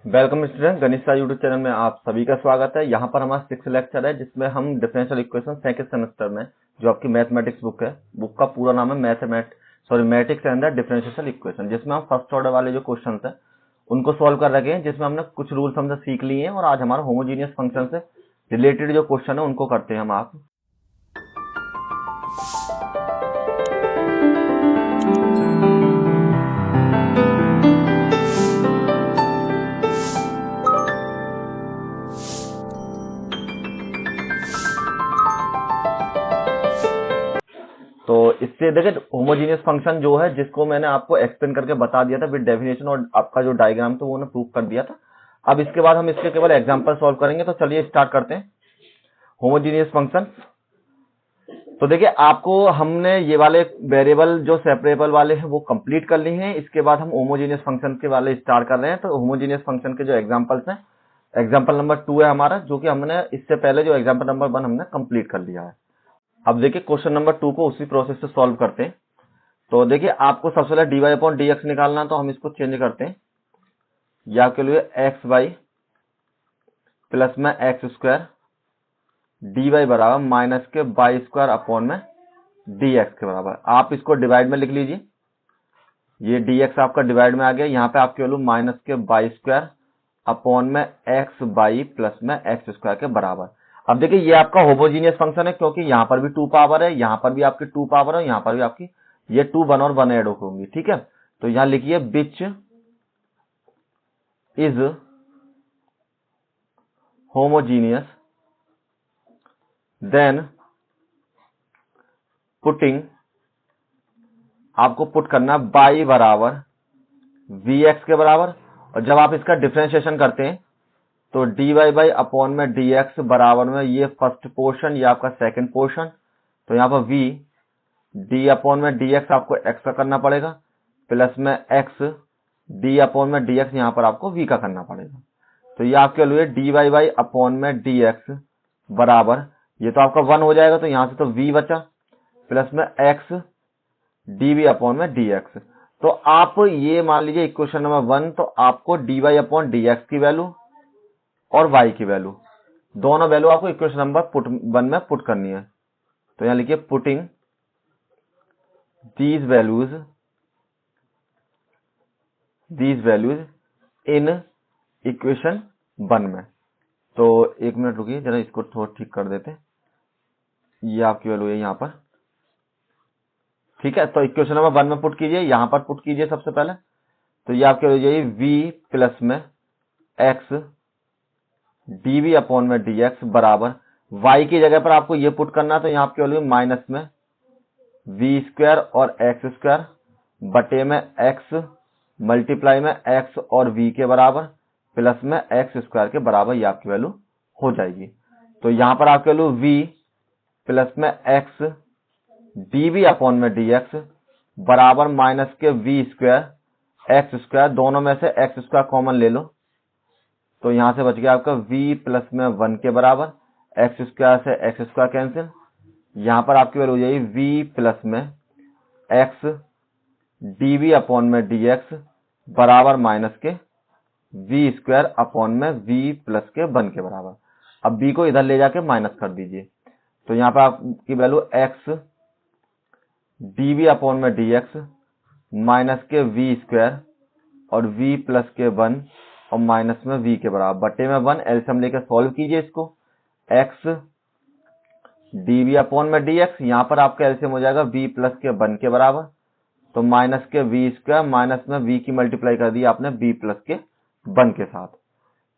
Welcome student, गणित सार YouTube channel में आप सभी का स्वागत है। यहाँ पर हमारा 6 लेक्चर है जिसमें हम डिफरेंशियल इक्वेशन सेकंड सेमेस्टर में जो आपकी मैथमेटिक्स बुक है, बुक का पूरा नाम है mathematics and the differential equation, जिसमें हम फर्स्ट ऑर्डर वाले जो क्वेश्चन है उनको सॉल्व कर रखे हैं, जिसमें हमने कुछ रूल्स हमसे सीख लिए हैं और आज हमारा होमोजीनियस फंक्शन से रिलेटेड जो क्वेश्चन है उनको करते हैं हम आप। तो इससे देखिए होमोजीनियस फंक्शन जो है जिसको मैंने आपको एक्सप्लेन करके बता दिया था विद डेफिनेशन और आपका जो डायग्राम था वो मैंने प्रूव कर दिया था। अब इसके बाद हम इसके केवल एग्जांपल सॉल्व करेंगे। तो चलिए स्टार्ट करते हैं होमोजीनियस फंक्शन। तो देखिए आपको हमने ये वाले वेरिएबल जो सेपरेबल वाले हैं वो कंप्लीट कर लिए हैं। इसके बाद हम होमोजीनियस फंक्शन के वाले स्टार्ट कर रहे हैं। तो होमोजीनियस फंक्शन के जो एग्जांपल्स हैं, एग्जांपल नंबर 2 है हमारा, जो कि हमने इससे पहले जो एग्जांपल नंबर 1 हमने कंप्लीट कर लिया है। अब देखिए क्वेश्चन नंबर 2 को उसी प्रोसेस से सॉल्व करते हैं। तो देखिए आपको सबसे पहले dy अपॉन dx निकालना, तो हम इसको चेंज करते हैं, या के लिए एक्स वाई प्लस में एक्स स्क्वायर dy बराबर माइनस के बाई स्क्वायर अपॉन में dx के बराबर। आप इसको डिवाइड में लिख लीजिए, ये dx आपका डिवाइड में आ गया, यहाँ पे आपकी वैल्यू माइनस के बाई स्क्वायर अपॉन में एक्स बाई प्लस में एक्स स्क्वायर के बराबर। अब देखिए ये आपका होमोजीनियस फंक्शन है क्योंकि यहाँ पर भी 2 पावर है, यहाँ पर भी आपकी 2 पावर है, यहाँ पर भी आपकी ये 2 1 और 1 ऐड होंगी। ठीक है, तो यहाँ लिखिए which is homogeneous then putting, आपको पुट करना बाई बराबर वी एक्स के बराबर, और जब आप इसका डिफरेंशिएशन करते हैं तो डी वाई बाई अपॉन में डी एक्स बराबर में ये फर्स्ट पोर्शन, ये आपका सेकंड पोर्शन, तो यहाँ पर वी डी अपॉन में डी एक्स आपको एक्स का करना पड़ेगा प्लस में एक्स डी अपॉन में डी एक्स यहाँ पर आपको वी का करना पड़ेगा। तो ये आपके लिए डी वाई बाई अपॉन में डी एक्स बराबर, ये तो आपका 1 हो जाएगा, तो यहाँ से तो v बचा प्लस में एक्स डी वी अपॉन में डी एक्स। तो आप ये मान लीजिए इक्वेशन नंबर 1, तो आपको d y upon d x की वैल्यू और y की वैल्यू, दोनों वैल्यू आपको इक्वेशन नंबर 1 में पुट करनी है। तो यहां लिखिए putting these values in equation 1 में। तो एक मिनट रुकिए जरा, इसको थोड़ा ठीक कर देते हैं। ये आपकी वैल्यू है यहाँ पर, ठीक है। तो इक्वेशन नंबर 1 में पुट कीजिए, यहां पर पुट कीजिए सबसे पहले। तो ये आपकी वैल्यू जाइए v प्लस में एक्स dv अपॉन में dx बराबर y की जगह पर आपको ये पुट करना, तो यहाँ आपकी वैल्यू माइनस में v स्क्वायर और एक्स स्क्वायर बटे में x मल्टीप्लाई में x और v के बराबर प्लस में एक्स स्क्वायर के बराबर, ये आपकी वैल्यू हो जाएगी। तो यहाँ पर आपकी वैल्यू v प्लस में x dv अपॉन में dx बराबर माइनस के v स्क्वायर एक्स स्क्वायर, दोनों में से एक्स स्क्वायर कॉमन ले लो, तो यहां से बच गया आपका v प्लस में 1 के बराबर, एक्स स्क्वायर से एक्स स्क्वायर कैंसिल, यहां पर आपकी वैल्यू हो जाएगी v प्लस में x dv अपॉन में dx बराबर माइनस के v स्क्वायर अपॉन में v प्लस के 1 के बराबर। अब b को इधर ले जाके माइनस कर दीजिए, तो यहाँ पर आपकी वैल्यू x dv अपॉन में dx माइनस के v स्क्वायर और v प्लस के 1 और माइनस में v के बराबर बटे में 1, एलसीएम लेकर सॉल्व कीजिए इसको। x dv अपॉन में dx, यहाँ पर आपका एलसीएम हो जाएगा v प्लस के 1 के बराबर, तो माइनस के v स्क्वायर माइनस में v की मल्टीप्लाई कर दी आपने v प्लस के 1 के साथ।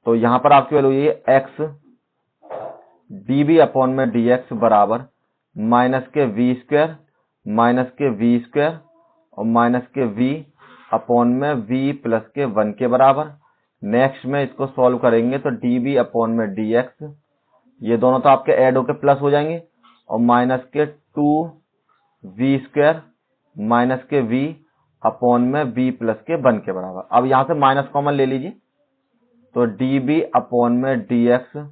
तो यहाँ पर आपकी वैल्यू ये x dv अपॉन में dx बराबर माइनस के v स्क्वायर माइनस के v स्क्वायर और माइनस के v अपॉन में v प्लस के 1 के बराबर। नेक्स्ट में इसको सॉल्व करेंगे तो dv अपॉन में dx, ये दोनों तो आपके ऐड होकर प्लस हो जाएंगे, और माइनस के 2v स्क्वायर माइनस के v अपॉन में v प्लस के 1 के बराबर। अब यहां से माइनस कॉमन ले लीजिए, तो dv अपॉन में dx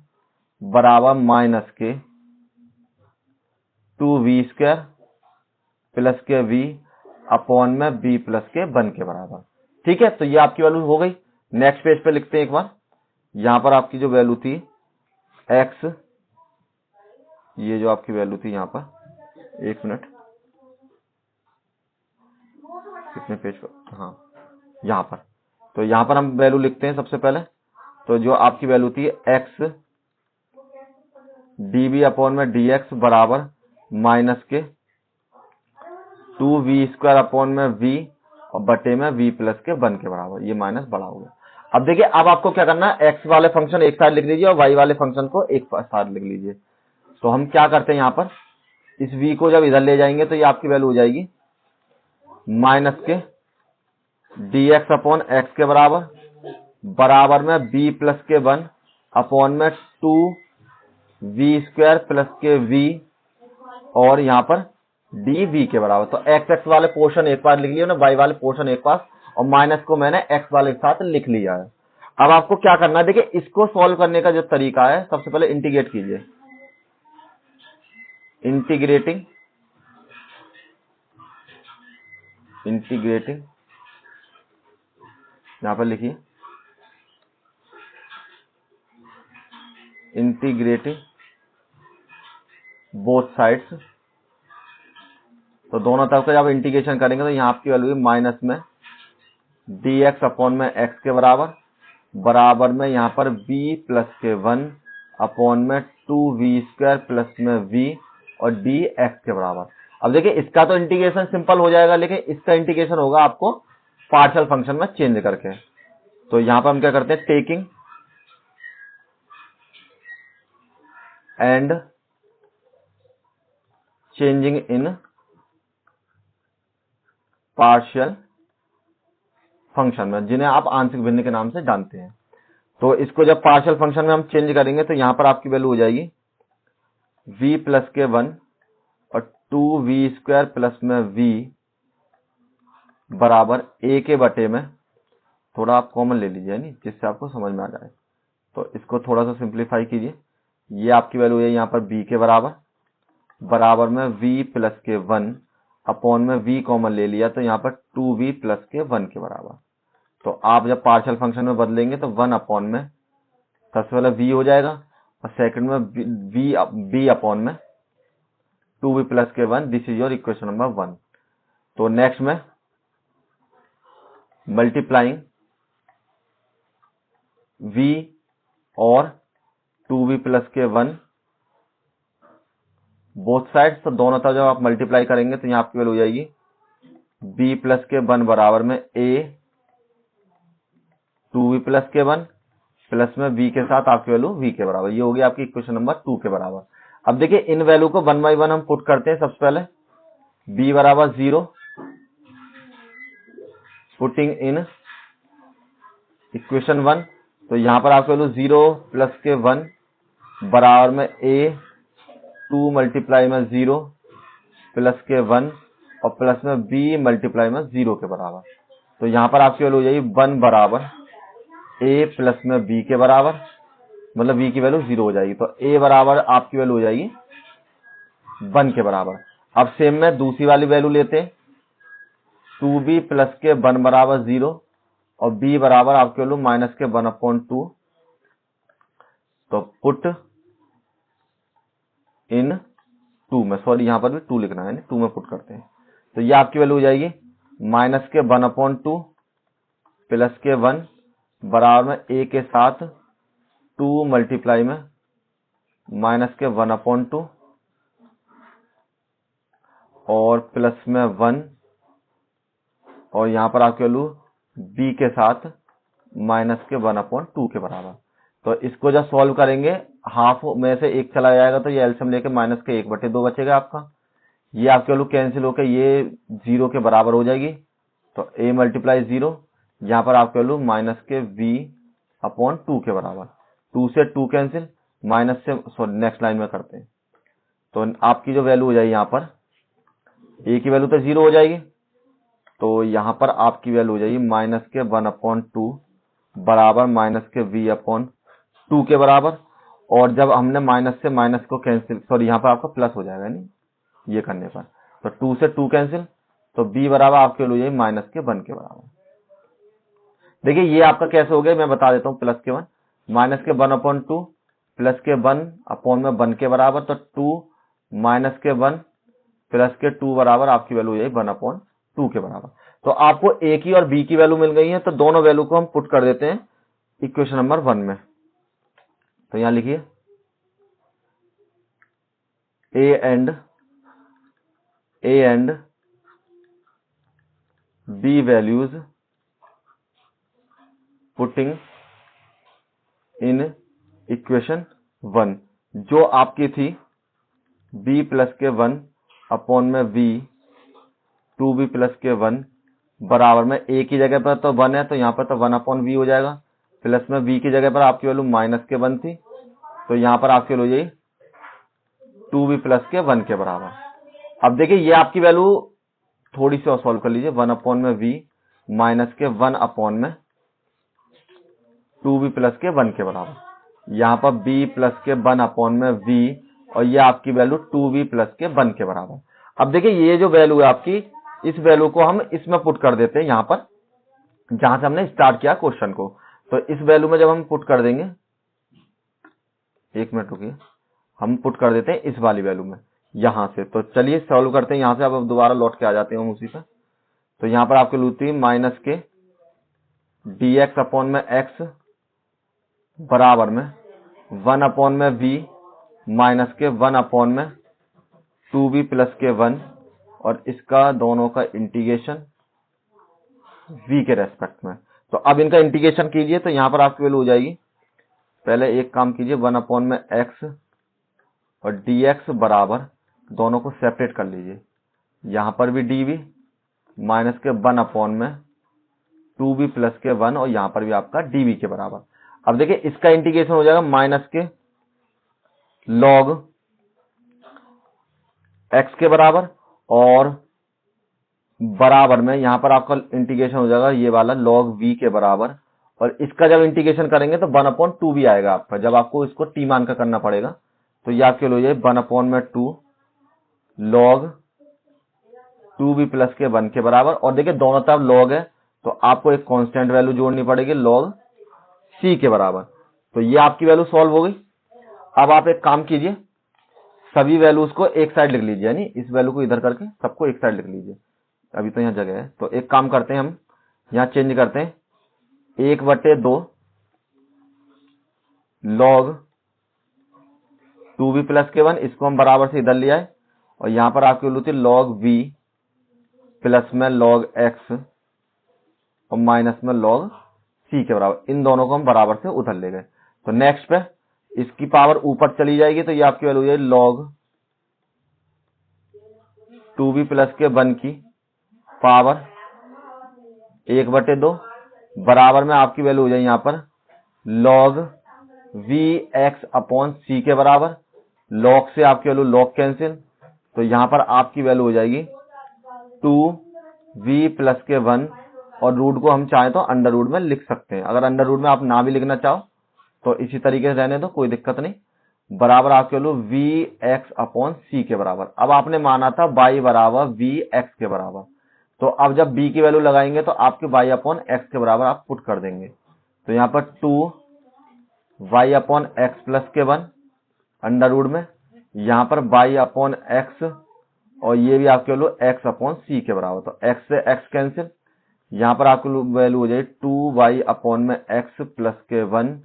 बराबर माइनस के 2v स्क्वायर प्लस के v अपॉन में v प्लस के 1 के बराबर। ठीक है, तो ये आपकी वैल्यू हो गई। नेक्स्ट पेज पे लिखते हैं एक बार। यहां पर आपकी जो वैल्यू थी x, ये जो आपकी वैल्यू थी यहां पर, एक मिनट, कितने पेज पर, हाँ यहां पर, तो यहां पर हम वैल्यू लिखते हैं सबसे पहले। तो जो आपकी वैल्यू थी x dv अपॉन में dx बराबर माइनस के 2v² अपॉन में v और बटे में v प्लस के 1 के बराबर, ये माइनस बड़ा हो गया। अब देखिए, अब आपको क्या करना है, x वाले फंक्शन एक साथ लिख लीजिए और y वाले फंक्शन को एक साथ लिख लीजिए। तो हम क्या करते हैं, यहां पर इस v को जब इधर ले जाएंगे तो ये आपकी वैल्यू हो जाएगी माइनस के dx अपॉन x के बराबर, बराबर में b प्लस के 1 अपॉन में 2v² प्लस के v, और यहां पर dv के बराबर। तो x वाले पोर्शन एक बार लिख लिया ना, y वाले पोर्शन एक पास, और माइनस को मैंने x वाले के साथ लिख लिया है। अब आपको क्या करना है, देखिए इसको सॉल्व करने का जो तरीका है, सबसे पहले इंटीग्रेट कीजिए, इंटीग्रेटिंग यहां पर लिखिए, इंटीग्रेटिंग बोथ साइड्स। तो दोनों तरफ से जब इंटीग्रेशन करेंगे तो यहाँ आपकी वैल्यू माइनस में dx अपॉन में x के बराबर, बराबर में यहाँ पर b प्लस के 1 अपॉन में 2v² प्लस में v और dx के बराबर। अब देखिए इसका तो इंटीग्रेशन सिंपल हो जाएगा, लेकिन इसका इंटीग्रेशन होगा आपको पार्शियल फंक्शन में चेंज करके। तो यहां पर हम क्या करते हैं, taking and changing in partial function में, जिन्हें आप आंशिक भिन्न के नाम से जानते हैं। तो इसको जब पार्शियल फंक्शन में हम चेंज करेंगे तो यहां पर आपकी वैल्यू हो जाएगी v प्लस के 1 और 2v² प्लस में v बराबर a के बटे में, थोड़ा आप कॉमन ले लीजिए नहीं, जिससे आपको समझ में आ जाए। तो इसको थोड़ा सा सिंप्लीफाई कीजिए, ये आपकी वैल्यू है यहाँ पर b के बराबर, बराबर में v प्लस के 1 अपॉन में v कॉमन ले लिया तो यहाँ पर 2v प्लस के 1 के बराबर। तो आप जब पार्शियल फंक्शन में बदलेंगे तो 1 अपॉन में सबसे पहले v हो जाएगा, और सेकंड में b अपॉन में 2v प्लस के 1। This is your equation number 1। तो नेक्स्ट में मल्टीप्लाइंग v और 2v प्लस के 1 बोथ साइड। तो दोनों तरफ जब आप मल्टीप्लाई करेंगे तो यहाँ आपकी वैल्यू हो जाएगी b प्लस के 1 बराबर में a 2v प्लस के 1 प्लस में v के साथ आपकी वैल्यू v के बराबर। ये होगी आपकी इक्वेशन नंबर 2 के बराबर। अब देखिए इन वैल्यू को 1 बाई 1 हम पुट करते हैं। सबसे पहले b बराबर 0, पुटिंग इन इक्वेशन 1। तो यहां पर आपकी वैल्यू 0 प्लस के 1 बराबर में a 2 मल्टीप्लाई में 0 प्लस के 1 और प्लस में b मल्टीप्लाई में 0 के बराबर। तो यहां पर आपकी वैल्यू हो जाएगी 1 बराबर a प्लस में b के बराबर, मतलब b की वैल्यू 0 हो जाएगी। तो a बराबर आपकी वैल्यू हो जाएगी 1 के बराबर। अब सेम में दूसरी वाली वैल्यू लेते हैं, 2b प्लस के 1 बराबर 0 और b बराबर आपकी वैल्यू माइनस के 1/2। तो पुट इन 2 में, सॉरी यहां पर भी 2 लिखना है, 2 में पुट करते हैं। तो ये आपकी वैल्यू हो जाएगी माइनस के 1/2 प्लस के 1 बराबर में a के साथ 2 मल्टीप्लाई में माइनस के 1/2 और प्लस में 1 और यहां पर आपकी वैल्यू b के साथ माइनस के 1/2 के बराबर। तो इसको जब सॉल्व करेंगे हाफ में से एक चला जाएगा तो ये एलसीएम लेके माइनस के 1/2 बचेगा आपका। ये आपकी वैल्यू कैंसिल होकर ये 0 के बराबर हो जाएगी। तो a मल्टीप्लाई 0, यहाँ पर आपकी वैल्यू माइनस के v/2 के बराबर। 2 से 2 कैंसिल, माइनस से, सॉरी नेक्स्ट लाइन में करते हैं। तो आपकी जो वैल्यू हो जाएगी यहाँ पर a की वैल्यू तो 0 हो जाएगी, तो यहाँ पर आपकी वैल्यू हो जाएगी माइनस के 1/2 बराबर माइनस के v/2 के बराबर। और जब हमने माइनस से माइनस को कैंसिल, सॉरी यहाँ पर आपका प्लस हो जाएगा नहीं ये करने पर, तो 2 से 2 कैंसिल, तो b बराबर आपके वैल्यू हो जाएगी माइनस के 1 के बराबर। देखिए ये आपका कैसे हो गया मैं बता देता हूँ, प्लस के 1 माइनस के 1/2 प्लस के 1/1 के बराबर, तो 2 माइनस के 1 प्लस के 2 बराबर आपकी वैल्यू यही 1/2 के बराबर। तो आपको ए की और बी की वैल्यू मिल गई है, तो दोनों वैल्यू को हम पुट कर देते हैं इक्वेशन नंबर 1 में। तो यहां लिखिए a and b values putting in equation 1, जो आपकी थी b प्लस के 1 अपॉन में v 2b प्लस के 1 बराबर में a की जगह पर तो 1 है, तो यहाँ पर तो 1/v हो जाएगा, प्लस में v की जगह पर आपकी वैल्यू माइनस के 1 थी, तो यहाँ पर आपकी वैल्यू यही 2b प्लस के 1 के बराबर। अब देखिए ये आपकी वैल्यू थोड़ी सी और सॉल्व कर लीजिए, 1/v माइनस के 1/में 2b प्लस के 1 के बराबर, यहाँ पर b प्लस के 1/में v और ये आपकी वैल्यू 2b प्लस के 1 के बराबर। अब देखिए ये जो वैल्यू है आपकी, इस वैल्यू को हम इसमें पुट कर देते हैं, यहाँ पर जहां से हमने स्टार्ट किया क्वेश्चन को। तो इस वैल्यू में जब हम पुट कर देंगे, एक मिनट रुकिए, हम पुट कर देते हैं इस वाली वैल्यू में यहां से। तो चलिए सॉल्व करते हैं यहां से, अब दोबारा लौट के आ जाते हैं हम उसी पे। तो यहाँ पर आपकी लूटी माइनस के dx अपॉन में x बराबर में 1/में v माइनस के 1/में 2b प्लस के 1 और इसका दोनों का इंटीग्रेशन v के रेस्पेक्ट में। तो अब इनका इंटीग्रेशन कीजिए, तो यहाँ पर आपकी वैल्यू हो जाएगी, पहले एक काम कीजिए 1/में x और dx बराबर, दोनों को सेपरेट कर लीजिए, यहाँ पर भी dv माइनस के 1/में 2b प्लस के 1 और यहाँ पर भी आपका dv के बराबर। अब देखिए इसका इंटीग्रेशन हो जाएगा माइनस के log x के बराबर और बराबर में यहाँ पर आपका इंटीग्रेशन हो जाएगा ये वाला log v के बराबर, और इसका जब इंटीग्रेशन करेंगे तो 1/2b आएगा आपका, जब आपको इसको t मान का करना पड़ेगा। तो ये आपके हो जाए 1/2 log 2b प्लस के 1 के बराबर, और देखिए दोनों तरफ log है तो आपको एक कांस्टेंट वैल्यू जोड़नी पड़ेगी log c के बराबर। तो ये आपकी वैल्यू सॉल्व हो गई। अब आप एक काम कीजिए, सभी वैल्यूज को एक साइड लिख लीजिए, यानी इस वैल्यू को इधर करके सबको एक साइड लिख लीजिए, अभी तो यहाँ जगह है। तो एक काम करते हैं, हम यहाँ चेंज करते हैं 1/2 log 2b प्लस के 1, इसको हम बराबर से इधर ले आए, और यहाँ पर आपकी वैल्यू थी log v प्लस में log x और माइनस में log c के बराबर, इन दोनों को हम बराबर से उधर ले गए। तो नेक्स्ट पे इसकी पावर ऊपर चली जाएगी, तो ये आपकी वैल्यू है log 2b प्लस के 1 की पावर 1/2 बराबर में आपकी वैल्यू हो जाए यहाँ पर log vx अपॉन c के बराबर, log से आपकी वैल्यू log कैंसिल, तो यहाँ पर आपकी वैल्यू हो जाएगी 2v प्लस के 1, और रूट को हम चाहें तो अंडर रूट में लिख सकते हैं, अगर अंडर रूट में आप ना भी लिखना चाहो तो इसी तरीके से रहने दो, कोई दिक्कत नहीं, बराबर आपके लो vx अपॉन c के बराबर। अब आपने माना था y बराबर vx के बराबर, तो अब जब b की वैल्यू लगाएंगे तो आपके y अपॉन x के बराबर आप पुट कर देंगे। तो यहाँ पर 2y अपॉन x प्लस के 1 अंडर रूट में, यहाँ पर y अपॉन x और ये भी आपके लो x अपॉन c के बराबर, तो x से x कैंसिल, यहाँ पर आपकी वैल्यू हो जाए 2y अपॉन में x प्लस के 1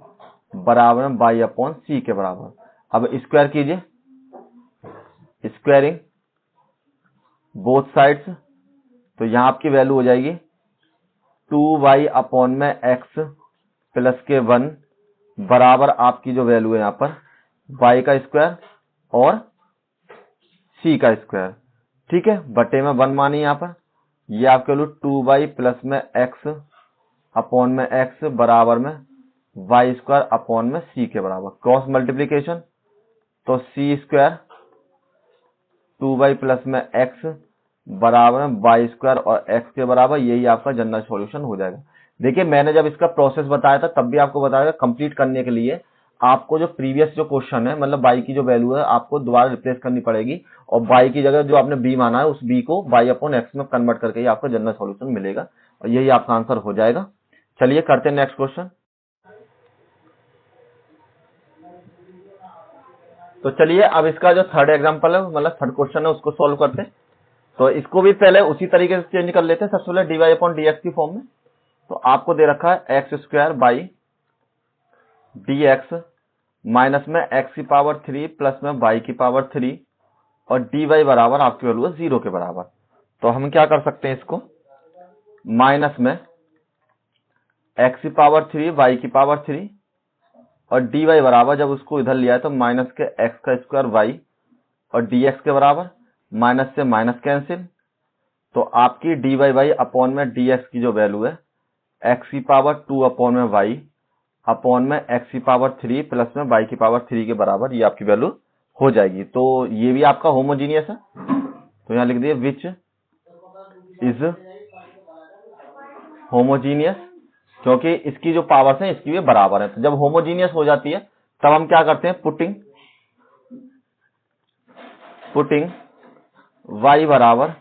बराबर में y अपॉन c के बराबर। अब स्क्वायर कीजिए, स्क्वायरिंग बोथ साइड्स, तो यहाँ आपकी वैल्यू हो जाएगी 2y अपॉन में x प्लस के 1 बराबर आपकी जो वैल्यू है यहाँ पर y का स्क्वायर और c का स्क्वायर, ठीक है, बटे में 1 मानी यहाँ पर, ये आपके वैल्यू 2y प्लस में x अपॉन में x बराबर में y स्क्वायर अपॉन में c के बराबर, क्रॉस मल्टीप्लीकेशन, तो c स्क्वायर 2y प्लस में x बराबर में y स्क्वायर और x के बराबर, यही आपका जनरल सॉल्यूशन हो जाएगा। देखिए मैंने जब इसका प्रोसेस बताया था तब भी आपको बताया, कंप्लीट करने के लिए आपको जो प्रीवियस जो क्वेश्चन है, मतलब y की जो वैल्यू है आपको दोबारा रिप्लेस करनी पड़ेगी, और y की जगह जो आपने b माना है उस b को y अपॉन x में कन्वर्ट करके ही आपको जनरल सॉल्यूशन मिलेगा, और यही आपका आंसर हो जाएगा। चलिए करते हैं नेक्स्ट क्वेश्चन। तो चलिए अब इसका जो थर्ड एग्जांपल है, मतलब थर्ड क्वेश्चन है, उसको सॉल्व करते हैं। तो इसको भी पहले उसी तरीके से चेंज कर लेते हैं। सबसे पहले dy अपॉन dx की फॉर्म में। तो आपको दे रखा है x square by dx minus में x की पावर 3 प्लस में y की पावर 3 और dy बराबर आपकी वैल्यू है 0 के बराबर। तो हम क्या कर सकते हैं, इसको माइनस में x की पावर 3 y की पावर 3 और dy बराबर, जब उसको इधर लिया है तो माइनस के x का स्क्वायर y और dx के बराबर, माइनस से माइनस कैंसिल। तो आपकी dy बाई अपॉन में dx की जो वैल्यू है x की पावर 2 अपॉन में y अपॉन में x की पावर 3 प्लस में y की पावर 3 के बराबर, ये आपकी वैल्यू हो जाएगी। तो ये भी आपका होमोजीनियस है। तो यहां लिख दिए विच इज होमोजीनियस, क्योंकि इसकी जो पावर्स हैं इसकी भी बराबर है। तो जब होमोजीनियस हो जाती है तब हम क्या करते हैं, पुटिंग y बराबर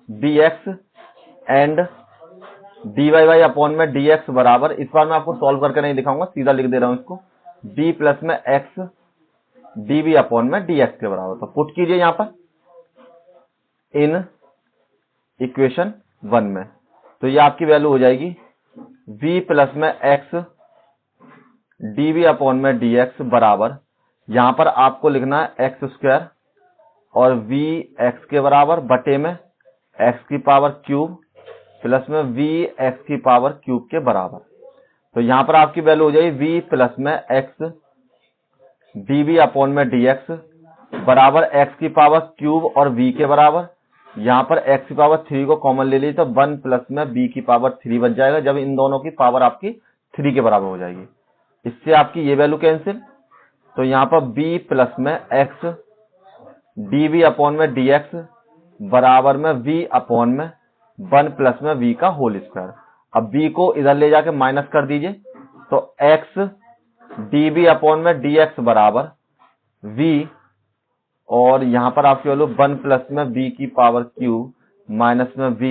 dx and dy by upon में dx बराबर, इस बार मैं आपको सॉल्व करके नहीं दिखाऊंगा, सीधा लिख दे रहा हूं इसको, d प्लस में x dv अपॉन में dx के बराबर। तो पुट कीजिए यहां पर इन इक्वेशन 1 में। तो ये आपकी वैल्यू हो जाएगी v प्लस में x dv अपॉन में dx बराबर, यहां पर आपको लिखना है x स्क्वायर और v x के बराबर बटे में x की पावर क्यूब प्लस में v x की पावर क्यूब के बराबर। तो यहां पर आपकी वैल्यू हो जाएगी v प्लस में x dv अपॉन में dx बराबर x की पावर क्यूब और v के बराबर। यहां पर x की पावर 3 को कॉमन ले लीजिए तो 1 प्लस में b की पावर 3 बच जाएगा, जब इन दोनों की पावर आपकी 3 के बराबर हो जाएगी। इससे आपकी ये वैल्यू कैंसिल। तो यहां पर b प्लस में x dv अपॉन में dx बराबर में v अपॉन में 1 प्लस में v का होल स्क्वायर। अब b को इधर ले जाके माइनस कर दीजिए, तो x dv अपॉन में dx बराबर v और यहां पर आपकी वैल्यू 1 प्लस में b की पावर क्यूब माइनस में v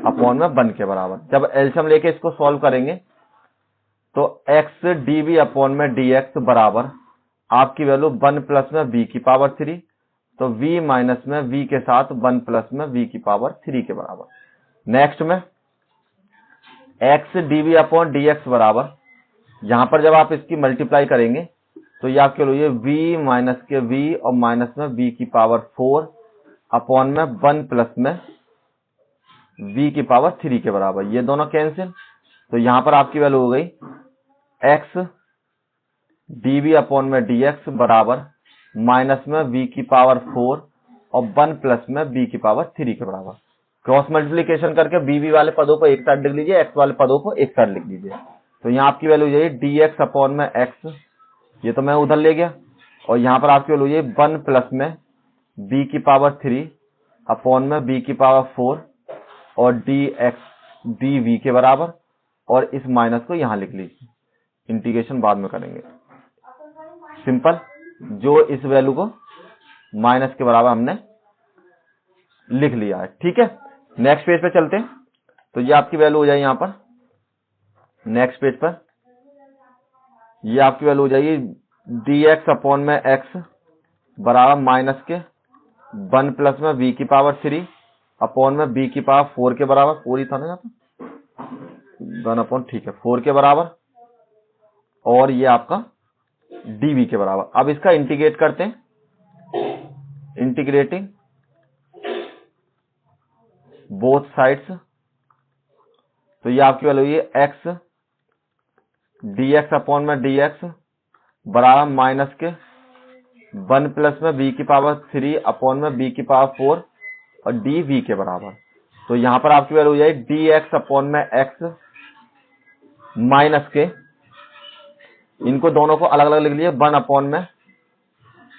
अपॉन में 1 के बराबर। जब एलसीएम लेके इसको सॉल्व करेंगे तो x dv अपॉन में dx बराबर आपकी वैल्यू 1 प्लस में b की पावर 3, तो v माइनस में v के साथ 1 प्लस में v की पावर 3 के बराबर। नेक्स्ट में x dv अपॉन dx बराबर, यहां पर जब आप इसकी मल्टीप्लाई करेंगे तो ये आपके लिए v माइनस के v और माइनस में v की पावर 4 अपॉन में 1 प्लस में v की पावर 3 के बराबर। ये दोनों कैंसिल। तो यहां पर आपकी वैल्यू हो गई x dv अपॉन में dx बराबर माइनस में v की पावर 4 और 1 प्लस में v की पावर 3 के बराबर। क्रॉस मल्टीप्लिकेशन करके v वाले पदों को एक साइड लिख लीजिए, x वाले पदों को एक साइड लिख लीजिए। तो यहाँ आपकी वैल्यू ये dx अपॉन में x, ये तो मैं उधर ले गया, और यहाँ पर आपकी वैल्यू ये 1 प्लस में b की पावर 3 अपॉन में b की पावर 4 और dx dv के बराबर, और इस माइनस को यहाँ लिख लीजिए, इंटीग्रेशन बाद में करेंगे। सिंपल, जो इस वैल्यू को माइनस के बराबर हमने लिख लिया है। ठीक है, नेक्स्ट पेज पे चलते हैं। तो ये आपकी वैल्यू हो जाएगी यहाँ पर नेक्स्ट पेज पर, ये आपकी वैल्यू हो जाएगी dx अपॉन में x बराबर माइनस के 1 प्लस में v की पावर 3 अपॉन में b की पावर 4 के बराबर। 4 ही था ना यहाँ पर 1 अपॉन, ठीक है, 4 के बराबर, और ये आपका dv के बराबर। अब इसका इंटीग्रेट करते हैं, इंटीग्रेटिंग बोथ साइड्स। तो ये आपकी वैल्यू ये x dx अपॉन में dx बराबर माइनस के 1 प्लस में b की पावर 3 अपॉन में b की पावर 4 और dv के बराबर। तो यहां पर आपकी वैल्यू हो जाएगी dx अपॉन में x माइनस के, इनको दोनों को अलग अलग लिख लीजिए, 1 अपॉन में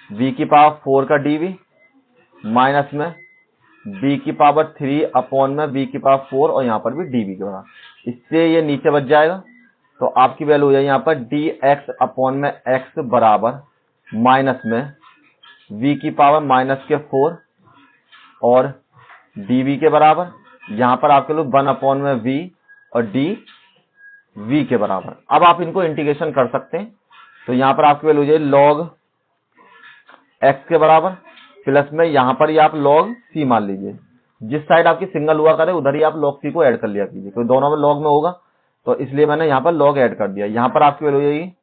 v की पावर 4 का dv माइनस में b की पावर 3 अपॉन में b की पावर 4 और यहाँ पर भी dv के बराबर। इससे ये नीचे बच जाएगा। तो आपकी वैल्यू हो जाएगी यहाँ पर dx अपॉन में x बराबर माइनस में v की पावर माइनस के 4 और dv के बराबर। यहाँ पर आपके लोग 1 अपॉन में v और d v के बराबर। अब आप इनको इंटीग्रेशन कर सकते हैं, तो यहाँ पर आपकी वैल्यू हो जाएगी log x के बराबर, प्लस में यहाँ पर ही आप log c मान लीजिए। जिस साइड आपकी सिंगल हुआ करे उधर ही आप log c को ऐड कर लिया कीजिए, क्योंकि दोनों में log में होगा, तो इसलिए मैंने यहाँ पर log ऐड कर दिया। यहाँ पर आपकी वैल्यू हो जाएगी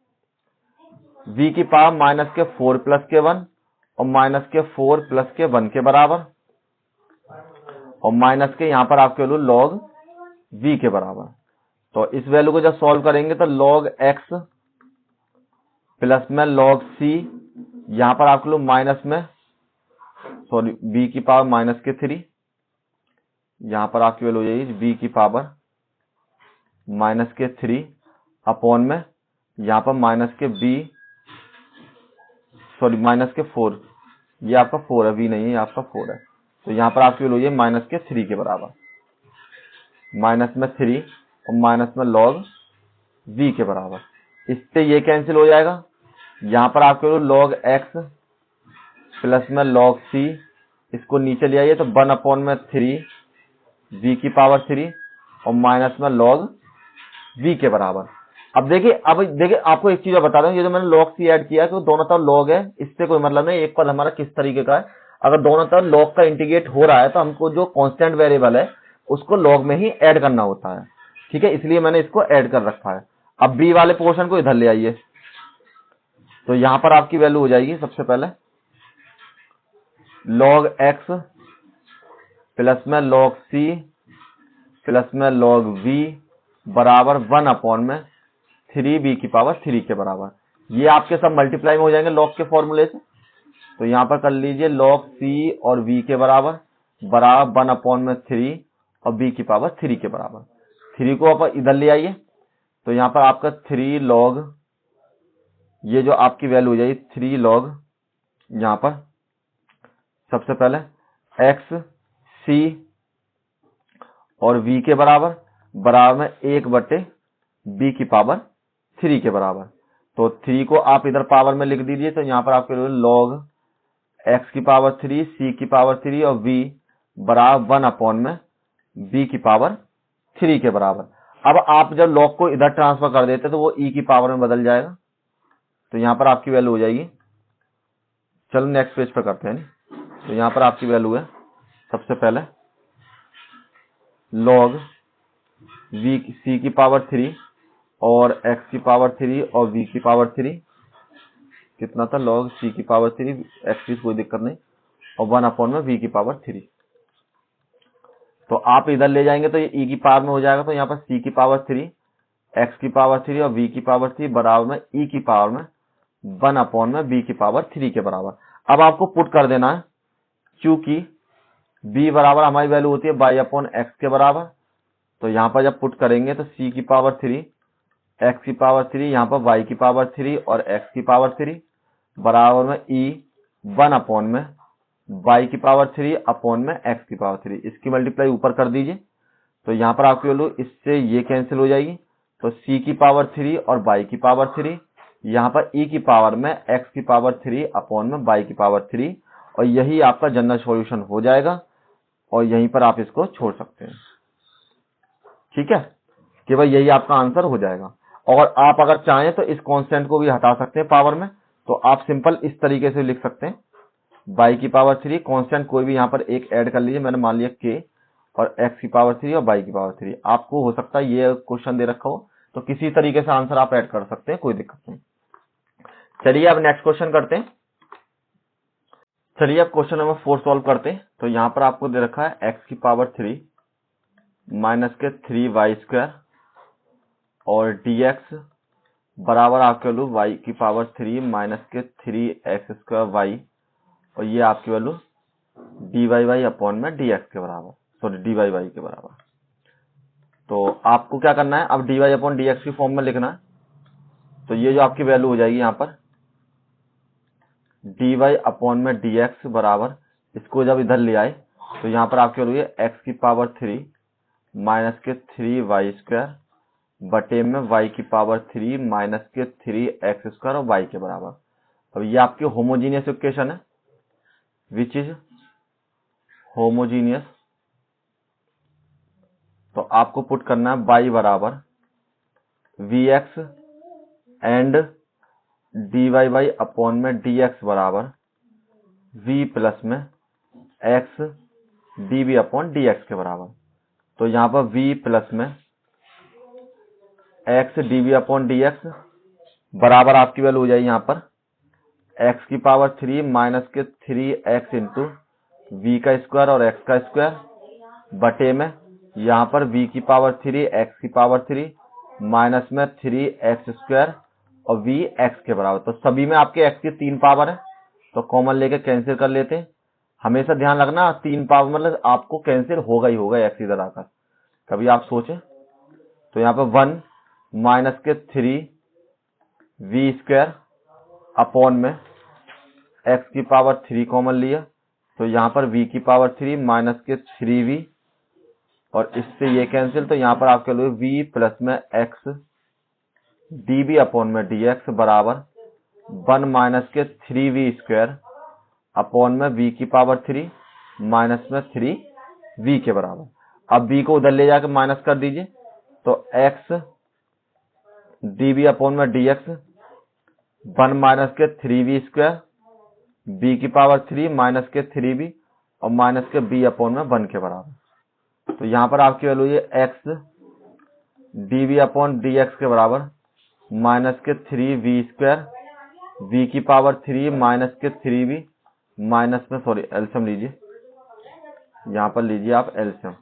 v की पावर माइनस के 4 प्लस के 1 और माइनस के 4 प्लस के 1 के बराबर, और माइनस के यहाँ पर आपकी वैल्यू log v के बराबर। तो इस वैल्यू को जब सॉल्व करेंगे तो log x प्लस में log c, यहाँ पर आपके लोग माइनस में सॉरी b की पावर माइनस के 3, यहाँ पर आपकी वैल्यू हो जाएगी b की पावर माइनस के 3 अपॉन में यहाँ पर माइनस के b सॉरी माइनस के 4, ये आपका 4 है, v नहीं है, ये आपका 4 है। तो यहाँ पर आपकी वैल्यू हो जाएगी माइनस के 3 के बराबर, माइनस में 3 और माइनस में log v के बराबर। इससे ये कैंसिल हो जाएगा। यहाँ पर आपके log x प्लस में log c, इसको नीचे ले आइए तो 1 अपॉन में 3 v की पावर 3 और माइनस में log v के बराबर। अब देखिए आपको एक चीज बता दूं, ये जो मैंने log c ऐड किया है कि दोनों तरफ log है, इससे कोई मतलब नहीं। एक पद हमारा किस तरीके का है, अगर दोनों तरफ log का इंटीग्रेट हो रहा है तो हमको जो कांस्टेंट वेरिएबल है उसको log में ही ऐड करना होता है, ठीक है, इसलिए मैंने इसको ऐड कर रखा है। अब b वाले पोर्शन को इधर ले आइए, तो यहां पर आपकी वैल्यू हो जाएगी सबसे पहले log x प्लस में log c प्लस में log v बराबर 1 अपॉन में 3b की पावर 3 के बराबर। ये आपके सब मल्टीप्लाई में हो जाएंगे log के फॉर्मूले से, तो यहां पर कर लीजिए log c और v के बराबर 1 अपॉन में 3 और b की पावर 3 के बराबर। 3 को आप इधर ले आइए, तो यहां पर आपका 3 log, ये जो आपकी वैल्यू हो जाएगी 3 log, यहां पर सबसे पहले x c और v के बराबर में 1/b की पावर 3 के बराबर। तो 3 को आप इधर पावर में लिख दीजिए, तो यहां पर आपके log x की पावर 3 c की पावर 3 और v बराबर 1 अपॉन में b की पावर 3 के बराबर। अब आप जब log को इधर ट्रांसफर कर देते तो वो e की पावर में बदल जाएगा, तो यहां पर आपकी वैल्यू हो जाएगी, चलो नेक्स्ट पेज पर करते हैं। तो यहां पर आपकी वैल्यू है सबसे पहले log v c की पावर 3 और x की पावर 3 और v की पावर 3, कितना था log c की पावर 3, x की कोई दिक्कत नहीं, और 1 अपॉन में v की पावर 3। तो आप इधर ले जाएंगे तो ये e की पावर में हो जाएगा, तो यहाँ पर c की पावर 3, x की पावर 3 और v की पावर 3 बराबर में e की पावर में 1 अपॉन में b की पावर 3 के बराबर। अब आपको पुट कर देना है, क्योंकि b बराबर हमारी वैल्यू होती है y अपॉन x के बराबर, तो यहाँ पर जब पुट करेंगे तो c की पावर 3, x की पावर 3, यहाँ पर y की पावर 3 और x की पावर 3 बराबर में e 1 अपॉन में y की पावर 3 अपॉन में x की पावर 3। इसकी मल्टीप्लाई ऊपर कर दीजिए, तो यहाँ पर आपकी वैल्यू इससे ये कैंसिल हो जाएगी, तो c की पावर 3 और y की पावर 3, यहाँ पर e की पावर में x की पावर 3 अपॉन में y की पावर 3, और यही आपका जनरल सॉल्यूशन हो जाएगा, और यहीं पर आप इसको छोड़ सकते हैं, ठीक है, कि भाई यही आपका आंसर हो जाएगा। और आप अगर चाहें तो इस कांस्टेंट को भी हटा सकते हैं पावर में, तो आप सिंपल इस तरीके से लिख सकते हैं y की पावर 3, कांस्टेंट कोई भी यहाँ पर एक ऐड कर लीजिए, मैंने मान लिया k, और x की पावर 3 और y की पावर 3। आपको हो सकता है ये क्वेश्चन दे रखा हो तो किसी तरीके से आंसर आप ऐड कर सकते हैं, कोई दिक्कत नहीं। चलिए अब नेक्स्ट क्वेश्चन करते हैं। चलिए अब क्वेश्चन नंबर 4 सॉल्व करते हैं। तो यहाँ पर आपको दे रखा है x की पावर 3 माइनस के 3y स्क्वायर और dx बराबर आपके वैल्यू y की पावर 3 माइनस के 3x स्क्वायर y, और ये आपकी वैल्यू dy अपॉन में dx के बराबर, सॉरी dy के बराबर। तो आपको क्या करना है, अब dy अपॉन dx की फॉर्म में लिखना है, तो ये जो आपकी वैल्यू हो जाएगी यहाँ पर dy अपॉन में dx बराबर, इसको जब इधर ले आए तो यहाँ पर आपकी वैल्यू है x की पावर 3 माइनस के 3y स्क्वायर बटे में y की पावर 3 माइनस के 3x स्क्वायर और y के बराबर। अब ये आपकी होमोजीनियस इक्वेशन है, विच इज होमोजीनियस। तो आपको पुट करना है y बराबर v x and d y by upon में डी एक्स बराबर वी प्लस में x d v upon d x के बराबर। तो यहाँ पर v प्लस में x d v upon d x बराबर आपकी वैल्यू हो जाएगी यहाँ पर x की पावर 3 माइनस के 3x इंटू वी का स्क्वायर और x का स्क्वायर बटे में यहाँ पर v की पावर 3 x की पावर 3 माइनस में 3x स्क्वायर और v x के बराबर। तो सभी में आपके x की 3 पावर है तो कॉमन लेके कैंसिल कर लेते हैं। हमेशा ध्यान रखना 3 पावर मतलब आपको कैंसिल होगा ही होगा x इधर आकर, कभी आप सोचें। तो यहाँ पर 1 माइनस के 3 वी स्क्वायर अपॉन में x की पावर 3 कॉमन लिया तो यहाँ पर v की पावर 3 माइनस के 3v और इससे ये कैंसिल। तो यहाँ पर आपके लिए v प्लस में x dv अपॉन में dx बराबर 1 माइनस के 3v स्क्वायर अपॉन में v की पावर 3 माइनस में 3v के बराबर। अब v को उधर ले जाकर माइनस कर दीजिए तो x dv अपॉन में dx 1 माइनस के 3v स्क्वायर b की पावर 3 माइनस के 3b और माइनस के b अपॉन में 1 के बराबर। तो यहाँ पर आपकी वैल्यू ये x dv अपॉन dx के बराबर माइनस के 3v स्क्वायर v की पावर 3 माइनस के 3v माइनस में एलसीएम लीजिए, यहाँ पर लीजिए आप एलसीएम।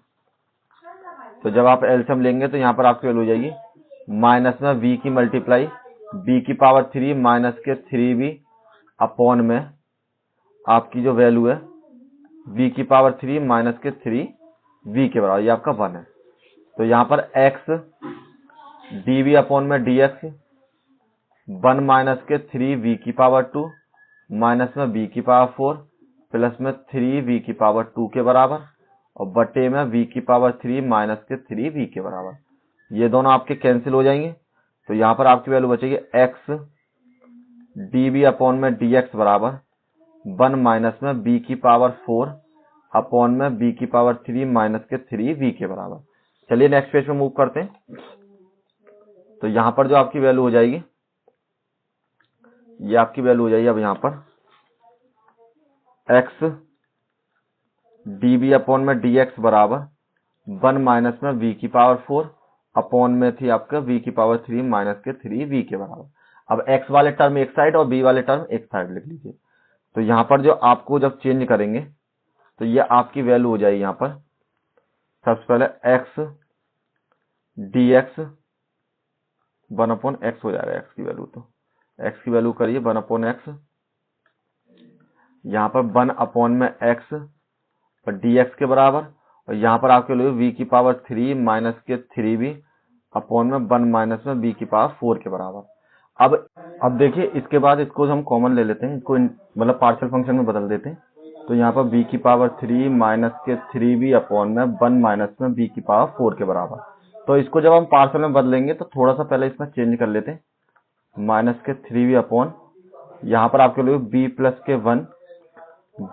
तो जब आप एलसीएम लेंगे तो यहाँ पर आपकी वैल्यू हो जाएगी माइनस में v की मल्टीप्लाई b की पावर 3 माइनस के 3v अपॉन में आपकी जो वैल्यू है v की पावर 3 माइनस के 3v के बराबर, ये आपका 1 है। तो यहाँ पर x dv अपॉन में dx 1 माइनस के 3v की पावर 2 माइनस में v की पावर 4 प्लस में 3v की पावर 2 के बराबर और बटे में v की पावर 3 माइनस के 3v के बराबर। ये दोनों आपके कैंसिल हो जाएंगे तो यहाँ पर आपकी वैल्यू बचेगी x dv अपॉन में dx बराबर 1 माइनस में b की पावर 4 अपॉन में b की पावर 3 माइनस के 3v के बराबर। चलिए नेक्स्ट पेज पे मूव करते हैं। तो यहाँ पर जो आपकी वैल्यू हो जाएगी ये आपकी वैल्यू हो जाएगी अब यहाँ पर x dv अपॉन में dx बराबर 1 माइनस में v की पावर 4 अपॉन में थी आपका v की पावर 3 माइनस के 3v के बराबर। अब x वाले टर्म एक साइड और b वाले टर्म एक साइड लिख लीजिए। तो यहाँ पर जो आपको जब चेंज करेंगे तो ये आपकी वैल्यू हो जाएगी यहाँ पर सबसे पहले x dx 1 अपॉन x हो जाएगा x की वैल्यू। तो x की वैल्यू करिए 1 अपॉन x, यहाँ पर 1 अपॉन में x और dx के बराबर और यहाँ पर आपके लिए v की पावर 3 माइनस के 3v अपॉन में 1 माइनस में v की पावर 4 के बराबर। अब देखिए इसके बाद इसको हम कॉमन ले लेते हैं, इसको मतलब पार्शियल फंक्शन में बदल देते हैं। तो यहाँ पर v की पावर 3 माइनस के 3v अपॉन में 1 माइनस में v की पावर 4 के बराबर। तो इसको जब हम पार्शियल में बदलेंगे तो थोड़ा सा पहले इसमें चेंज कर लेते हैं। माइनस के 3v अपॉन यहाँ पर आपके लिए b प्लस के 1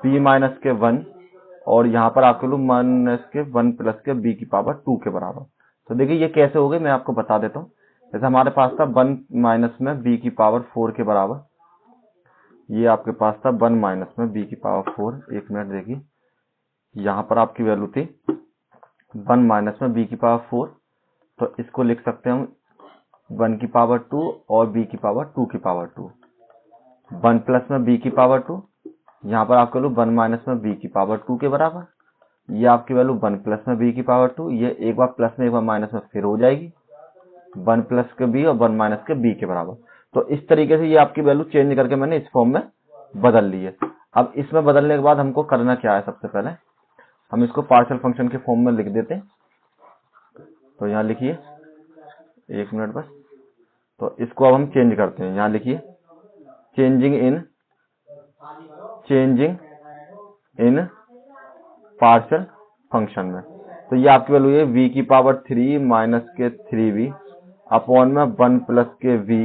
b माइनस के 1 और यहाँ पर आपके लिए माइनस के 1 प्लस के b की पावर 2 के बराबर। तो देखिए ये कैसे हो गए मैं आपको बता देता हूँ। जैसे हमारे पास था 1 माइनस में b की पावर 4 के बराबर, ये आपके पास था 1 माइनस में b की पावर 4। एक मिनट देखिए, यहाँ पर आपकी वैल्यू थी 1 माइनस में b की पावर 4, तो इसको लिख सकते हैं हम 1 की पावर 2 और b की पावर 2 की पावर 2। 1 प्लस में b की पावर 2, यहाँ पर आपके लो 1 माइनस में b की पावर 2 के बराबर। ये आपकी वैल्यू 1 प्लस में b की पावर 2, ये एक बार प्लस में एक बार माइनस में फिर हो जाएगी 1 प्लस के b और 1 माइनस के b के बराबर। तो इस तरीके से ये आपकी वैल्यू चेंज करके मैंने इस फॉर्म में बदल ली है। अब इसमें बदलने के बाद हमको करना क्या है, सबसे पहले हम इसको पार्शियल फंक्शन के फॉर्म में लिख देते हैं। तो यहाँ लिखिए, एक मिनट बस। तो इसको अब हम चेंज करते हैं। यहाँ लिखिए चेंजिंग इन पार्शियल फंक्शन में। तो ये आपकी वैल्यू है v की पावर 3 माइनस के 3v अपॉन में 1 प्लस के v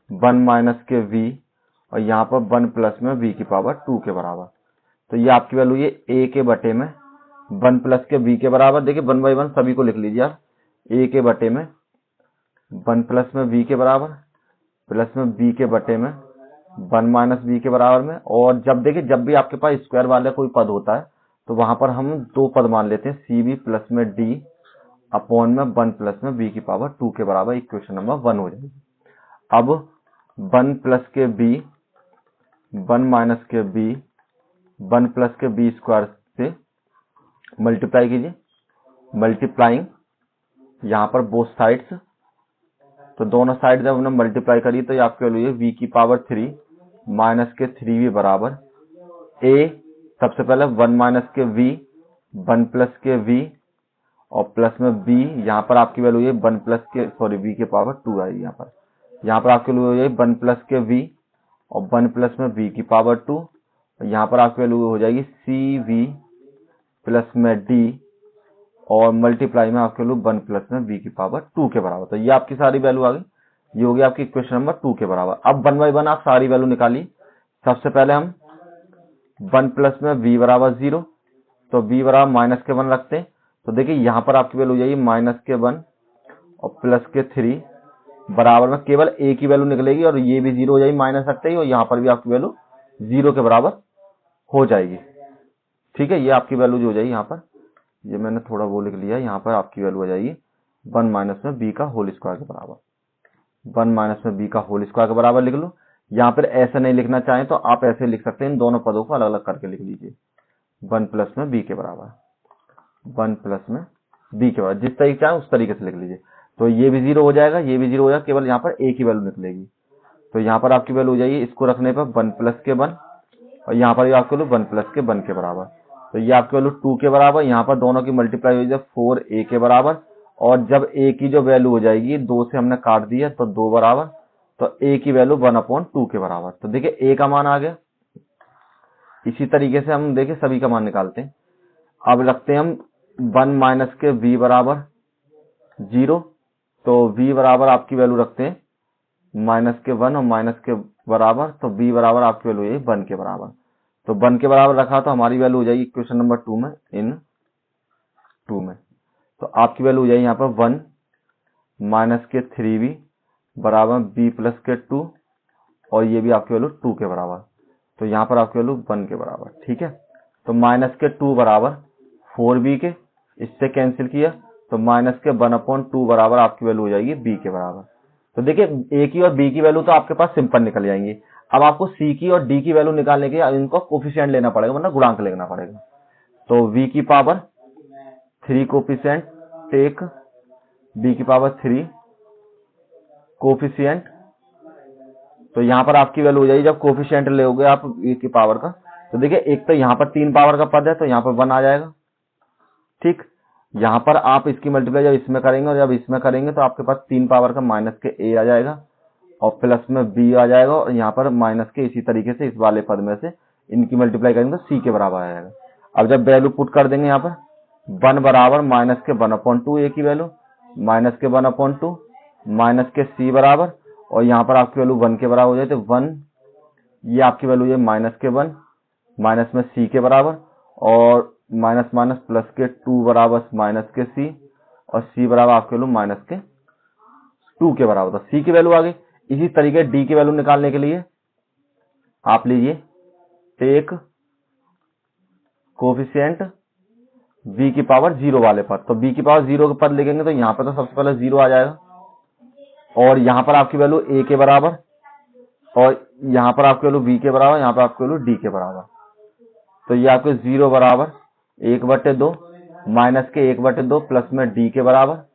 1 माइनस के v और यहाँ पर 1 प्लस में v की पावर 2 के बराबर। तो ये आपकी वैल्यू ये a के बटे में 1 प्लस के v के बराबर। देखिए 1 बाई 1 सभी को लिख लीजिए आप। a के बटे में 1 प्लस में b के बराबर प्लस में b के बटे में 1 माइनस b के बराबर में। और जब देखिए जब भी आपके पास स्क्वायर वाला कोई पद होता है तो वहां पर हम दो पद मान लेते हैं, cb प्लस में d अपॉन में 1 प्लस में b की पावर 2 के बराबर इक्वेशन नंबर 1 हो जाएगी। अब 1 प्लस के b 1 माइनस के b 1 प्लस के b स्क्वायर से मल्टीप्लाई कीजिए, मल्टीप्लाइंग यहाँ पर बोथ साइड्स, तो दोनों साइड जब हमने मल्टीप्लाई करी तो ये आपके लिए v की पावर 3 माइनस के 3v बराबर a, सबसे पहले 1 माइनस के v 1 प्लस के v और प्लस में b, यहाँ पर आपकी वैल्यू है 1 प्लस के v के पावर 2 आएगी। यहाँ पर आपके लिए 1 प्लस के v और 1 प्लस में v की पावर 2, यहाँ पर आपकी वैल्यू हो जाएगी cv प्लस में d और मल्टीप्लाई में आपके लिए 1 प्लस में b की पावर 2 के बराबर। तो ये आपकी सारी वैल्यू आ गई, ये होगी आपकी इक्वेशन नंबर 2 के बराबर। अब 1 बाई 1 आप सारी वैल्यू निकालिए। सबसे पहले हम 1 प्लस में v बराबर 0, तो v बराबर माइनस के 1 रखते हैं। तो देखिए यहाँ पर आपकी वैल्यू हो जाएगी माइनस के 1 और प्लस के 3 बराबर में केवल a की वैल्यू निकलेगी और ये भी 0 हो जाएगी माइनस रखते ही, और यहाँ पर भी आपकी वैल्यू 0 के बराबर हो जाएगी। ठीक है, ये आपकी वैल्यू जो हो जाएगी यहाँ पर, ये मैंने थोड़ा वो लिख लिया है, यहाँ पर आपकी वैल्यू हो जाएगी 1 माइनस में b का होल स्क्वायर के बराबर। 1 माइनस में b का होल स्क्वायर के बराबर लिख लो। यहाँ पर ऐसे नहीं लिखना चाहें तो आप ऐसे लिख सकते हैं, इन दोनों पदों को अलग अलग करके लिख लीजिए। 1 प्लस में b के बराबर, 1 प्लस में b के बराबर, जिस तरीके चाहे उस तरीके से लिख लीजिए। तो ये भी 0 हो जाएगा, ये भी 0 हो जाएगा, केवल यहाँ पर a की वैल्यू निकलेगी। तो यहाँ पर आपकी वैल्यू हो जाएगी, इसको रखने पर 1 प्लस के 1 और यहाँ पर आपकी वैल्यू 1 प्लस के 1 के बराबर। तो ये आपकी वैल्यू 2 के बराबर, यहाँ पर दोनों की मल्टीप्लाई हो जाएगी 4a के बराबर, और जब a की जो वैल्यू हो जाएगी 2 से हमने काट दिया तो 2 बराबर, तो a की वैल्यू 1/2 के बराबर। तो देखिए a का मान आ गया। इसी तरीके से हम देखिए सभी का मान निकालते हैं। अब रखते हैं हम 1 माइनस के v बराबर 0, तो v बराबर आपकी वैल्यू रखते हैं माइनस के 1 और माइनस के बराबर, तो v बराबर आपकी वैल्यू है 1 के बराबर। तो 1 के बराबर रखा तो हमारी वैल्यू हो जाएगी इक्वेशन नंबर 2 में, इन 2 में। तो आपकी वैल्यू हो जाएगी यहाँ पर 1 माइनस के 3v बराबर b प्लस के 2, और ये भी आपकी वैल्यू 2 के बराबर। तो यहाँ पर आपकी वैल्यू 1 के बराबर। ठीक है, तो माइनस के 2 बराबर 4b के, इससे कैंसिल किया तो माइनस के 1/2 बराबर आपकी वैल्यू हो जाएगी b के बराबर। तो देखिए a की और b की वैल्यू तो आपके पास सिंपल निकल जाएंगी। अब आपको c की और d की वैल्यू निकालने के लिए इनको कोफिशिएंट लेना पड़ेगा, वरना गुणांक लेना पड़ेगा। तो v की पावर 3 कोफिशिएंट टेक b की पावर 3 कोफिशिएंट। तो यहाँ पर आपकी वैल्यू हो जाएगी, जब कोफिशिएंट लोगे आप v की पावर का, तो देखिए एक तो यहाँ पर 3 पावर का पद है तो यहाँ पर 1 आ जाएगा। ठीक, यहाँ पर आप इसकी मल्टीप्लाई जब इसमें करेंगे और जब इसमें करेंगे तो आपके पास 3 पावर का माइनस के a आ जाएगा और प्लस में b आ जाएगा, और यहाँ पर माइनस के इसी तरीके से इस वाले पद में से इनकी मल्टीप्लाई करेंगे तो c के बराबर आ जाएगा। अब जब वैल्यू पुट कर देंगे यहाँ पर 1 बराबर माइनस के 1/2 a की वैल्यू माइनस के 1/2 माइनस के c बराबर, और यहाँ पर आपकी वैल्यू 1 के बराबर हो जाए तो 1, ये आपकी वैल्यू है माइनस के 1 माइनस में c के बराबर, और माइनस माइनस प्लस के 2 बराबर माइनस के c, और c बराबर आपके वैल्यू माइनस के 2 के बराबर। तो c की वैल्यू आ गई। इसी तरीके d की वैल्यू निकालने के लिए आप लीजिए टेक कोफिशिएंट v की पावर 0 वाले पद, तो b की पावर 0 के पद लिखेंगे तो यहाँ पर तो सबसे पहले 0 आ जाएगा, और यहाँ पर आपकी वैल्यू a के बराबर, और यहाँ पर आपकी वैल्यू b के बराबर, यहाँ पर आपकी वैल्यू d के बराबर। तो ये आपके 0 बराबर 1/2 माइनस के 1/2 प्लस में d के बराबर,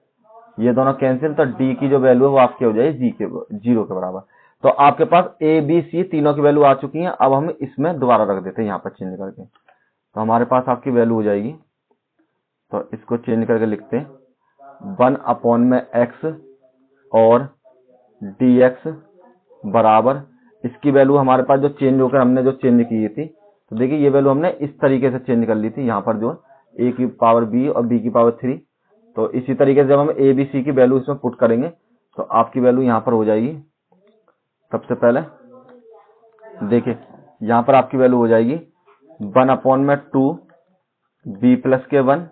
ये दोनों कैंसिल, तो d की जो वैल्यू है वो आपकी हो जाएगी 0 के बराबर। तो आपके पास a b c तीनों की वैल्यू आ चुकी है। अब हम इसमें दोबारा रख देते हैं यहाँ पर चेंज करके, तो हमारे पास आपकी वैल्यू हो जाएगी, तो इसको चेंज करके लिखते हैं 1 में x और dx बराबर, इसकी वैल्यू हमारे पास जो चेंज होकर हमने जो चेंज की थी, तो देखिए ये वैल्यू हमने इस तरीके से चेंज कर ली थी, यहाँ पर जो a की पावर b और b की पावर 3। तो इसी तरीके से जब हम a b c की वैल्यू इसमें पुट करेंगे तो आपकी वैल्यू यहाँ पर हो जाएगी। सबसे पहले देखिए यहाँ पर आपकी वैल्यू हो जाएगी 1/2 b प्लस के 1,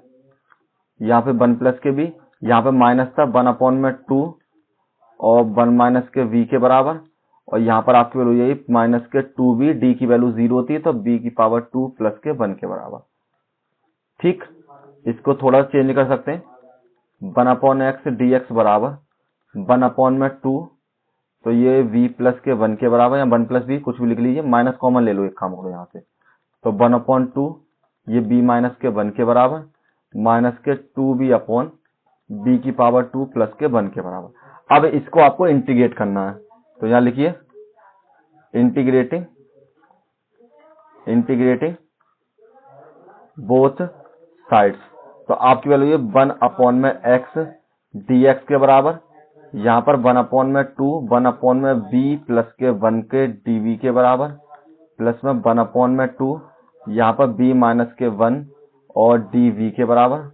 यहाँ पे 1 प्लस के b, यहाँ पे माइनस था 1/2 और 1 माइनस के v के बराबर, और यहाँ पर आपकी वैल्यू यही माइनस के 2b, d की वैल्यू 0 होती है तो b की पावर 2 प्लस के 1 के बराबर। ठीक, इसको थोड़ा चेंज कर सकते हैं, 1 अपॉन एक्स डी एक्स बराबर 1 अपॉन में 2, तो ये v प्लस के 1 के बराबर, या 1 प्लस v कुछ भी लिख लीजिए, माइनस कॉमन ले लो, एक काम करो यहाँ से, तो 1 अपॉन 2 ये b माइनस के 1 के बराबर, माइनस के 2b अपॉन b की पावर 2 प्लस के 1 के बराबर। अब इसको आपको इंटीग्रेट करना है, तो यहाँ लिखिए इंटीग्रेटिंग बोथ साइड्स, तो आपकी वैल्यू ये 1 अपॉन में x dx के बराबर, यहाँ पर 1 अपॉन में 2, 1 अपॉन में b प्लस के 1 के dv के बराबर, प्लस में 1 अपॉन में 2, यहाँ पर b माइनस के 1 और dv के बराबर,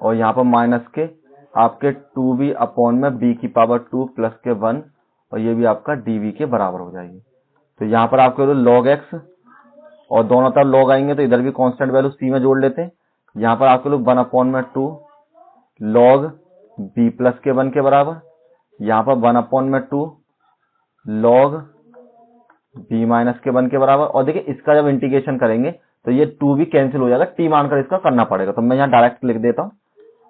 और यहाँ पर माइनस के आपके 2b अपॉन में b की पावर 2 प्लस के 1, और ये भी आपका dv के बराबर हो जाएगी। तो यहाँ पर आपके log x, और दोनों तरफ log आएंगे तो इधर भी कांस्टेंट वैल्यू c में जोड़ लेते हैं। यहाँ पर आपके लोग 1 अपॉन में 2 log b प्लस के 1 के बराबर, यहाँ पर 1 अपॉन में 2 log b माइनस के 1 के बराबर। और देखिए इसका जब इंटीग्रेशन करेंगे तो ये 2 भी कैंसिल हो जाएगा, t मानकर इसका करना पड़ेगा, तो मैं यहाँ डायरेक्ट लिख देता हूँ,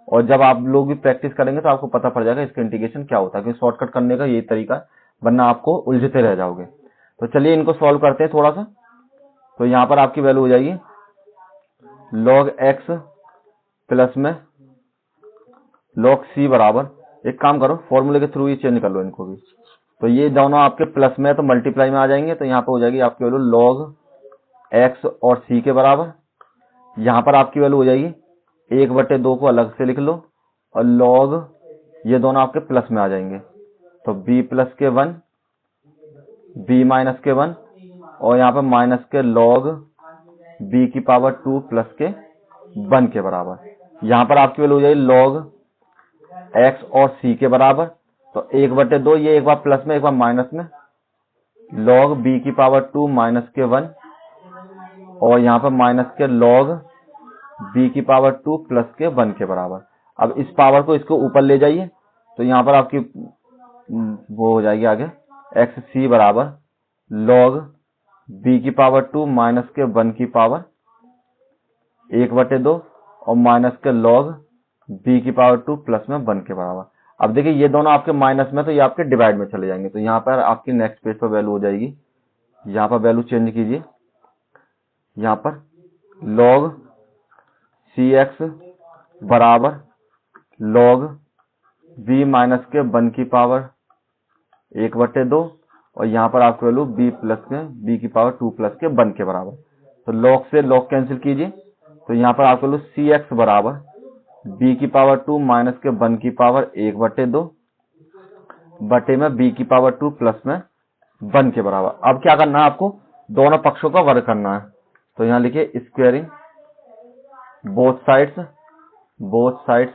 और जब आप लोग भी प्रैक्टिस करेंगे तो आपको पता पड़ जाएगा इसका इंटीग्रेशन क्या होता है, क्योंकि शॉर्टकट करने का यही तरीका है, वरना आपको उलझते रह जाओगे। तो चलिए इनको सॉल्व करते हैं थोड़ा सा। तो यहाँ पर आपकी वैल्यू हो जाएगी log x प्लस में log c बराबर, एक काम करो फॉर्मूले के थ्रू ही चेंज कर लो इनको भी, तो ये दोनों आपके प्लस में तो मल्टीप्लाई में आ जाएंगे, तो यहाँ पर हो जाएगी आपकी वैल्यू log x और c के बराबर। यहाँ पर आपकी वैल्यू हो जाएगी 1/2 को अलग से लिख लो, और log ये दोनों आपके प्लस में आ जाएंगे, तो b प्लस के 1 b माइनस के 1, और यहाँ पर माइनस के log b की पावर 2 प्लस के 1 के बराबर। यहाँ पर आपकी वैल्यू हो जाएगी log x और c के बराबर, तो 1/2, ये एक बार प्लस में एक बार माइनस में, log b की पावर 2 माइनस के 1, और यहाँ पर माइनस के log b की पावर 2 प्लस के 1 के बराबर। अब इस पावर को इसको ऊपर ले जाइए, तो यहाँ पर आपकी वो हो जाएगी आगे xc बराबर log b की पावर 2 माइनस के 1 की पावर 1/2, और माइनस के log b की पावर 2 प्लस में 1 के बराबर। अब देखिए ये दोनों आपके माइनस में, तो ये आपके डिवाइड में चले जाएंगे, तो यहाँ पर आपकी नेक्स्ट पेज पर वैल्यू हो जाएगी, यहाँ पर वैल्यू चेंज कीजिए, यहाँ पर log cx बराबर log b माइनस के 1 की पावर 1/2, और यहाँ पर आपकी वैल्यू b प्लस के b की पावर 2 प्लस के 1 के बराबर। तो log से log कैंसिल कीजिए, तो यहाँ पर आपकी वैल्यू cx बराबर b की पावर 2 माइनस के 1 की पावर 1/2 बटे में b की पावर 2 प्लस में 1 के बराबर। अब क्या करना है आपको, दोनों पक्षों का वर्ग करना है, तो यहाँ लिखिए स्क्वायरिंग बोथ साइड्स,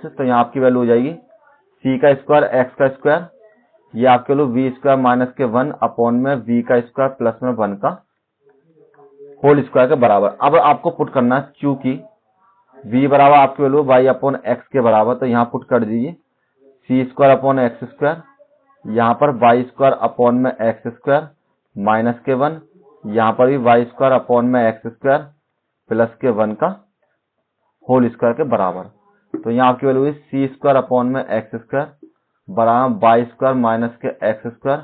तो यहाँ आपकी वैल्यू हो जाएगी c का स्क्वायर x का स्क्वायर, ये आपके लोग v स्क्वायर माइनस के 1 अपॉन में v का स्क्वायर प्लस में 1 का होल स्क्वायर के बराबर। अब आपको पुट करना है, चूंकि v बराबर आपके वैल्यू y अपॉन x के बराबर, तो यहाँ पुट कर दीजिए c square upon x square, यहाँ पर y स्क्वायर अपॉन में एक्स स्क्वायर माइनस के 1, यहाँ पर भी y स्क्वायर अपॉन में एक्स स्क्वायर प्लस के 1 का होल स्क्वायर के बराबर। तो यहाँ आपकी वैल्यू c स्क्वायर अपॉन में एक्स स्क्वायर बराबर वाई स्क्वायर माइनस के एक्स स्क्वायर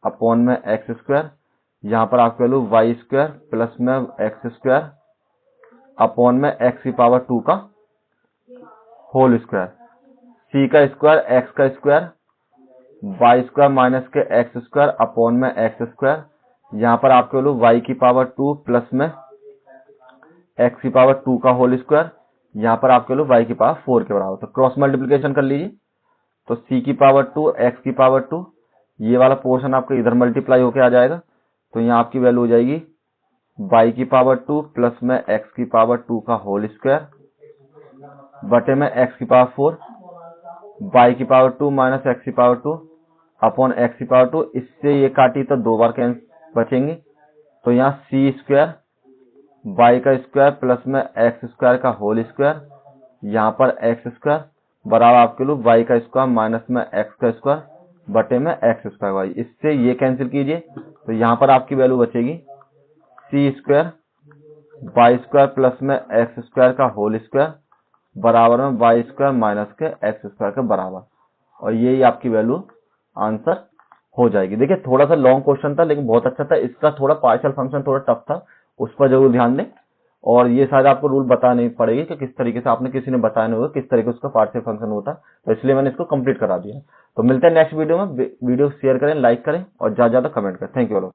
अपॉन में एक्स स्क्वायर, यहाँ पर आपकी वैल्यू वाई स्क्वायर प्लस में एक्स स्क्वायर अपॉन में एक्स की पावर 2 का होल स्क्वायर, c का स्क्वायर x का स्क्वायर वाई स्क्वायर माइनस के एक्स स्क्वायर अपॉन में एक्स स्क्वायर, यहाँ पर आपके वैल्यू y की पावर 2 प्लस में x की पावर 2 का होल स्क्वायर, यहाँ पर आपके वैल्यू y की पावर 4 के बराबर। तो क्रॉस मल्टीप्लिकेशन कर लीजिए, तो c की पावर 2 x की पावर 2, ये वाला पोर्शन आपका इधर मल्टीप्लाई होके आ जाएगा, तो यहाँ आपकी वैल्यू हो जाएगी y की पावर 2 प्लस में x की पावर 2 का होल स्क्वायर बटे में x की पावर 4, y की पावर 2 माइनस x की पावर 2 अपॉन x की पावर 2, इससे ये काटी तो 2 बार बचेंगे, तो यहाँ c स्क्वायर y का स्क्वायर प्लस में x स्क्वायर का होल स्क्वायर, यहाँ पर x स्क्वायर बराबर आपके लोग वाई का स्क्वायर माइनस में एक्स का स्क्वायर बटे में एक्स स्क्वायर वाई। इससे ये कैंसिल कीजिए तो यहाँ पर आपकी वैल्यू बचेगी सी स्क्वायर वाई स्क्वायर प्लस में एक्स स्क्वायर का होल स्क्वायर बराबर में वाई स्क्वायर माइनस के एक्स स्क्वायर के बराबर, और यही आपकी वैल्यू आंसर हो जाएगी। देखिए थोड़ा सा लॉन्ग क्वेश्चन था लेकिन बहुत अच्छा था। इसका थोड़ा पार्शियल फंक्शन थोड़ा टफ था, उस पर जरूर ध्यान दें। और ये शायद आपको रूल बताने पड़ेगी कि किस तरीके से, आपने किसी ने बताया नहीं होगा किस तरीके से उसका पार्शियल फंक्शन होता है, तो इसलिए मैंने इसको कंप्लीट करा दिया। तो मिलते हैं नेक्स्ट वीडियो में। वीडियो शेयर करें, लाइक करें और ज्यादा ज्यादा कमेंट करें। Thank you all.